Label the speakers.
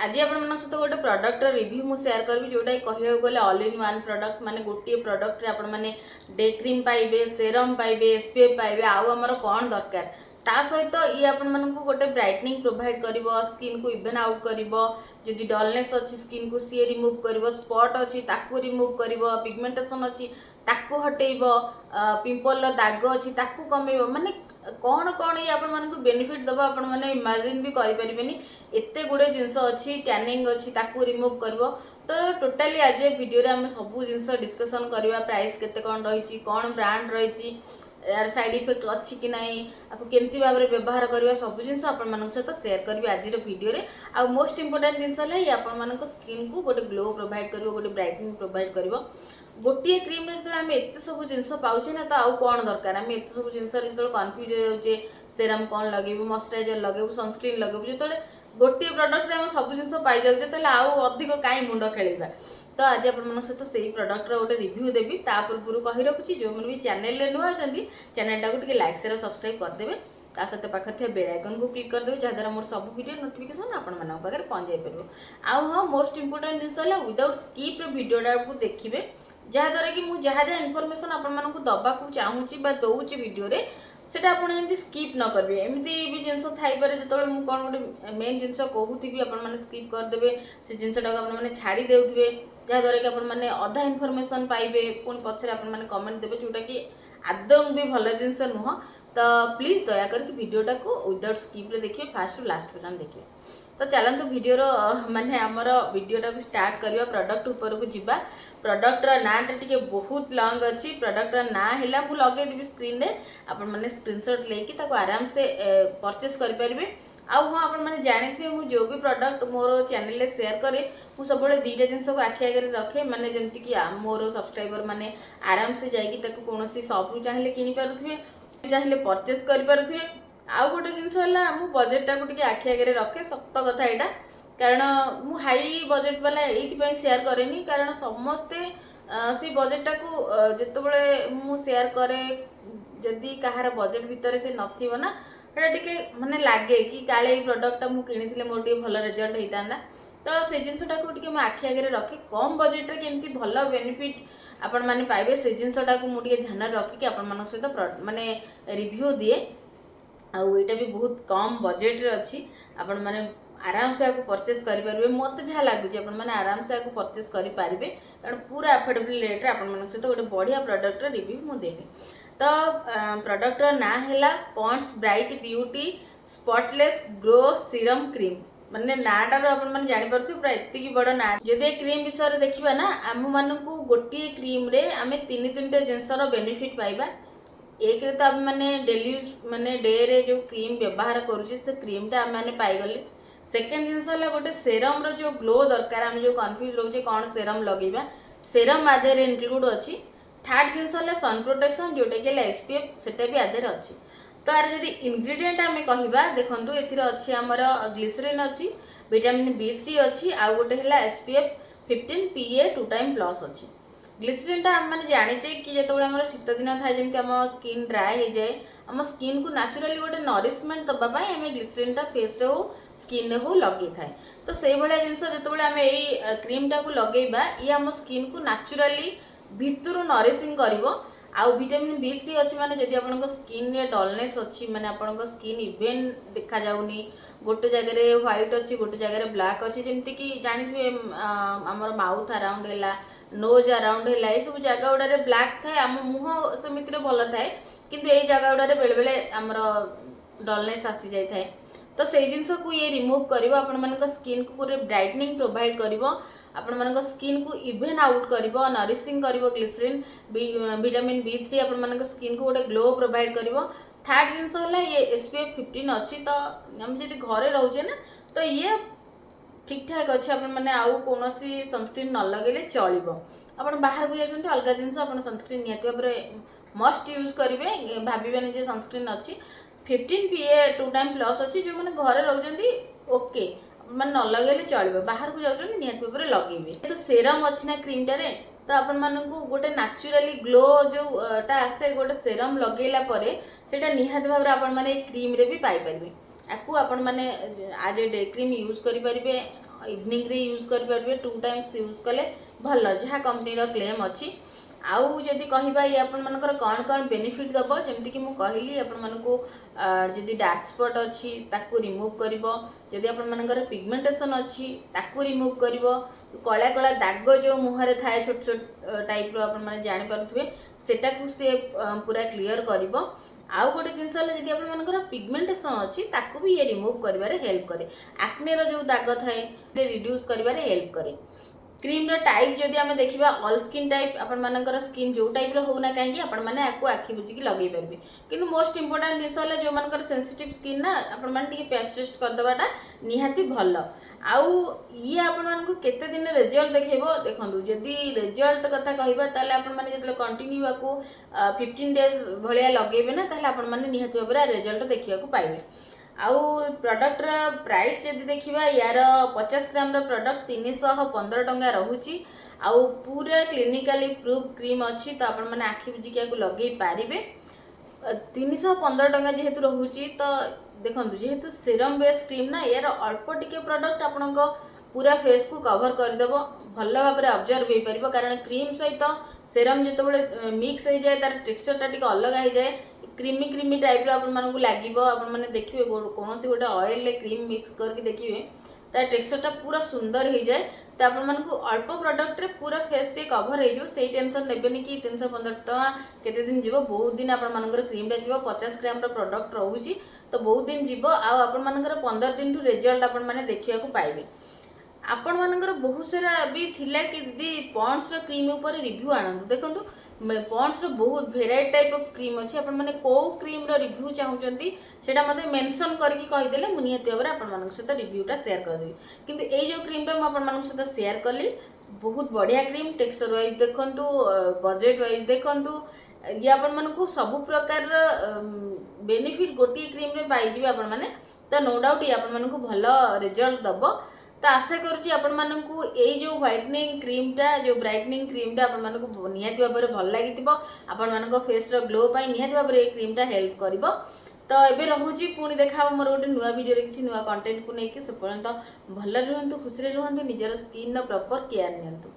Speaker 1: आज आपण सहित गोटे प्रडक्ट रिव्यू मु शेयर करी जोटा कह गले ऑल इन वन प्रडक्ट माने गोटे प्रडक्ट आपण मैंने डे क्रीम पाइबे सेरम पाइबे एसपीएफ पाइबे आमर कौन दरकार ता सहित ये आपण गोटे ब्राइटनिंग प्रोवाइड कर स्किन को इवेन आउट कर जदि डलनेस अच्छी स्किन को सी रिमूव कर स्पॉट अच्छी ताकू रिमूव कर पिगमेंटेशन अच्छी ताकू हटेब पिंपल दाग अच्छी ताकू कमेब माने कौन कौन ये आपण मानक बेनिफिट दबा आपण माने इमेजिन भी करि परिबेनी एते गुडे जिंस अच्छी टैनिंग अच्छी ताकू रिमूव करबो। तो टोटाली आज वीडियो रे हम सब जिंस डिस्कशन करबा प्राइस केते कौन रही कौन ब्रांड रही यार साइड इफेक्ट अच्छी कि नहीं आपको केमती भाव में व्यवहार करवा सब जिन सहित शेयर करी आज वीडियो रे आ मोस्ट इंपोर्टेंट जिनस है ये आपण स्किन को गोटे ग्लो प्रोवाइड कर गोटे ब्राइटनिंग प्रोवाइड कर गोटे क्रीम जो आम एत सब जिन पाचे ना तो आउ कौन दरकार आम एत सब जिन जो कन्फ्यूज होचे सेरम कौन लगेबू मॉइस्चराइजर लगेबू सनस्क्रीन लगेबू जो गोटे प्रडक्ट आम सब जिन पाई जाऊे आउ अधिक कहीं मुंड खेलवा। तो आज आप सहित से प्रडक्टर गोटे रिव्यू देवी ता पूर्व कही रखुच्छी जो मैंने भी चैनल नुआ अच्छा चैनल टाक लाइक शेयर सब्सक्राइब करदे ता सहित पाखे थे बेल आइकन को क्लिक करदे जहाँद्वारा मोर सब वीडियो नोटिफिकेशन आपण पाखे पहुँच जापर। आउ हाँ मोस्ट इंपोर्टेंट जिन विदाउट स्किप वीडियोटा को देखिए जहाँद्वारा कि मुझे जहाँ जहाँ इनफॉरमेशन आपको दबाक चाहूँगी दौची वीडियो रे सेटा आपण एमती स्किप न करेंगे एमती भी जिनस थाईपे जो मुझे कौन गोटे मेन जिन कहूथी आपने स्किप करदे से जिनटा आपने छाड़ी देउथिबे जहाँद्वारा कि आपने अधा इनफॉरमेशन पाइबे पुणी पछरे आपने कमेंट देवे जोटा कि आदौ भी भल जिनस नुह। तो प्लीज दया करके वीडियोटा को विदाउट स्किप रे देखिए फास्ट टू लास्ट पर्यंत देखिए। तो चलते वीडियो माने आमर वीडियोटा को स्टार्ट करवा प्रोडक्ट ऊपर को जीवा। प्रोडक्टर नाटा टी बहुत लॉन्ग अच्छी प्रोडक्टर ना है मुझे लगेदेवी स्क्रीन रे आपण मैंने स्क्रीनशॉट लेकिन आराम से परचेस करेंगे। आउ हाँ आप जानी मुझे जो भी प्रोडक्ट मोर चैनल शेयर करे मुझे सब दुईटा जिन को आखि आगे रखे माने जमती कि मोर सब्सक्राइबर मैंने आराम से जाकि कौन सब चाहिए कि चाहिए परचेस करें। आउ गोटे जिन है बजेटा को आखि आगे रखे सत कथा यहाँ कारण मु हाई बजेट वाला ये शेयर करेनी कारण समस्ते से बजेटा को जिते मु शेयर करे जदि कहार बजेट भितर से नथिबो ना सेटा टिके माने लागे कि काले प्रोडक्ट मु किनिथिले मोर टिके भल रिजल्ट होइतांदा। तो से जिनसटा को टिके मु आखि आगे रखे कम बजेट रे केमती भल बेनिफिट आपण माने पाइबे से जिनसटा को मु टिके ध्यान रखी आपण मानक सहित माने रिव्यू दिए। आउ एटा भी बहुत कम बजेट रे अछि आपण माने आराम से आपको परचेस करेंगे मत जहाँ लगुच मैंने आराम से आपको परचेस करेंगे कारण पूरा अफोर्डेबल रेट रे सहित गोटे बढ़िया प्रोडक्ट रिव्यू मुझे देवी। तो प्रोडक्टर ना है Pond's bright beauty spotless glow serum cream माने नाटार आपने जापर पूरा एति बड़ ना जदि क्रीम विषय देखा ना आम मानू गोटे क्रीम रे आम तीन टा जिनसर बेनिफिट पाइबा। एक रे तो आम मैंने डेली माने डे रे जो क्रीम व्यवहार करुचे से क्रीमटा आम मैंने पाईगले। सेकेंड जिनस है गोटे सेरम रो जो ग्लो दरकार आम जो कन्फ्यूज रोचे कौन सेरम लगेगा सेरम आधे इनक्लूड अच्छी। थर्ड जिनस है सन प्रोटेक्शन जोटा कि एसपीएफ सेटा भी आधे अच्छी। तो यार जदि इंग्रेडिएंट आम कहवा देखो ये अच्छी आमर ग्लिसरीन अच्छी विटामिन B3 अच्छी आउ गोटे है SPF 15 PA 2 टाइम प्लस अच्छी। ग्लिसरीनटा आम मैंने जानीचे कि जो आम शीत दिन थाए जमी आम स्किन ड्राए हो जाए आम स्किन को नेचुराली गोटे नरिशमेंट दवाई आम ग्लिसरीनटा फेस रे हो स्किन हो लगे थाए। तो से भाया जिनस जो आम यही क्रीमटा को लगेबा ये आम स्किन को नेचुराली भितर नरिशिंग करिवो। आउ विटामिन B3 अच्छी माने जदि आपन स्किन रे डलनेस अच्छी माने आपन स्किन इवेन देखा जाउनी गोटे जगह रे व्हाइट अच्छी गोटे जगह रे ब्लैक अच्छी जमती कि जानी आमर माउथ अराउंड है नोज अराउंड है ये सब जगह गुड़ा ब्लैक थाए आम मुह सेमिति भल थाए किंतु यही जगह गुड़ा बेले बेले आमर डलनेस आसी जाए थाए। तो से जिनस को ये रिमूव कर आपण मान स्किन को पूरे ब्राइटनिंग प्रोवाइड कर आपण मान स्किन को इवेन आउट कर नरिशिंग कर ग्लिसरीन विटामिन B3 आपण मान स्किन को गोटे ग्लो प्रोवाइड कर। थर्ड जिनस है ये SPF 15 अच्छी। तो आम जब घरे रोचे ना तो ये ठीक ठाक अच्छे आपने आउ कौन सनस्क्रीन न लगे चलो आप बाहर को जाते अलग जिन सनस्क्रीन निहत भाव मस्ट यूज करेंगे भावेनि जे सनस्क्रीन अच्छी 15 PA 2 टाइम प्लस अच्छी जो मैंने घरे रोचे ओके मैंने न लगे चलो बाहर को जाते निहत भाव लगे। तो सेरम अच्छी ना क्रीमटारे तो आपण मानू गोटे नेचुराली ग्लो जोटा आसे गोटे सेरम लगेला परे सेटा निहत भाव आपण माने क्रीम रे भी पाई परिबे। आपको आपण माने आज ए डे क्रीम यूज करि परिबे इवनिंग रे यूज करि परिबे 2 टाइम्स यूज कले भल जहाँ कंपनी रो क्लेम अछि आउ जदि कहबा ये आपण मानकर कौन कौन बेनिफिट दबो जेमति कि मु कहली आपण मानको जदि डार्क स्पॉट अछि ताकू रिमूव करिवो जदि आपण मानकर पिगमेंटेशन अछि ताकू रिमूव करिवो कला कला दाग जो मुहरे थाए छोट छोट टाइप रो आपण माने जानि पारुथबे सेटा को से पूरा क्लियर करिवो आउ गोटे जिनस जदि आपण मानकर पिगमेंटेशन अछि ताकू भी ये रिमूव करिवारे हेल्प करे एक्ने रो जो दाग थाए रिड्यूस करिवारे हेल्प करे क्रीम रो टाइप जदि आमे देखिबा ऑल स्किन टाइप आपण मानकर स्किन जो टाइप रो होना काहे आपण माने आको आखि बुझी की लगै परबे किंतु मोस्ट इंपोर्टेंट जिनस होला जो मानकर सेंसिटिव स्किन ना आपण माने टिके पैच टेस्ट कर दबाटा निहाती भलो आउ ये आपण मान को केते दिन रिजल्ट देखैबो देखंदु जदि रिजल्ट कथा कहबा ताले आपण माने जतले कंटिन्यू आको 15 डेज भलिया लगेबे ना ताले आपण माने निहाती बरा रिजल्ट देखिया को पाइबे आउ प्रोडक्ट प्राइस जदि देखिबा यार 50 ग्राम रो प्रोडक्ट 315 टंका रहूची आउ पूरा क्लिनिकली प्रूफ क्रीम अच्छी तो आपण माने आखि बुझी को लगे पारिबे 315 टंका जेहेतु रहूची तो देखंतु जेहेतु सीरम बेस क्रीम ना यार अल्प टिके प्रोडक्ट आपनको पूरा फेस को कवर कर देबो भल्ला भाबरे ऑब्जर्व हे परिबो कारण क्रीम सहित सीरम जते बळे मिक्स हो जाए तार टेक्सचर टा टिके अलग हो जाए क्रीमी टाइप रो आपण मानकु लागिबो आपण माने देखिबे कोनोसी गोटे ऑयल ले क्रीम मिक्स करके देखिबे तार टेक्सचर टा पूरा सुंदर हो जाए तो आपण मानकु अल्प प्रोडक्ट रे पूरा फेस से कवर हो जो सेही टेंशन नेबेनी कि 315 टका केते दिन जीवो बहुत दिन आपण मानकर क्रीम टा जीवो 50 ग्राम रो प्रोडक्ट रहूची तो बहुत दिन जीवो आ आपण मानकर 15 दिन टू रिजल्ट आपण माने देखिया को पाइबे आपण मानकर बहुत सारा भी थिला कि दीदी पॉन्ड्स रो क्रीम ऊपर रिव्यू आनंद देखंतु पॉन्ड्स रो बहुत वेराइटी टाइप ऑफ क्रीम अच्छी आपण माने को क्रीम रो रिव्यू चाहउचंती सेटा मते मेंशन करके कहि देले मु नियति ओबरे आपण मानक सहित रिव्यूटा शेयर कर देबी किंतु ए जो क्रीमटा मु आपण मानक सहित शेयर करली बहुत बढ़िया क्रीम टेक्सचर वाइज देखंतु बजेट वाइज देखंतु ये आपण मानकु सब प्रकार बेनिफिट गोटी क्रीम रे पाई जिवे आपण माने तो नो डाउट ये आपण मानकु भलो रिजल्ट दबो तो आशा करुँची आपण मानकु एई जो व्हाइटनिंग क्रीम टा जो ब्राइटनिंग क्रीम टा आपण मानकु निहाती भाबरे भल लागितिबो आपण मानको फेस रो ग्लो पई निहाती भाबरे ए क्रीम टा हेल्प करिवो तो एबे रहूची पुणी देखा मोर गोटे नुआ वीडियो रे किछि नुआ कंटेंट को नेकी से पर्यंत भल रहंतु खुशी रहंतु निजर स्किन रो प्रॉपर केयर नियंतु।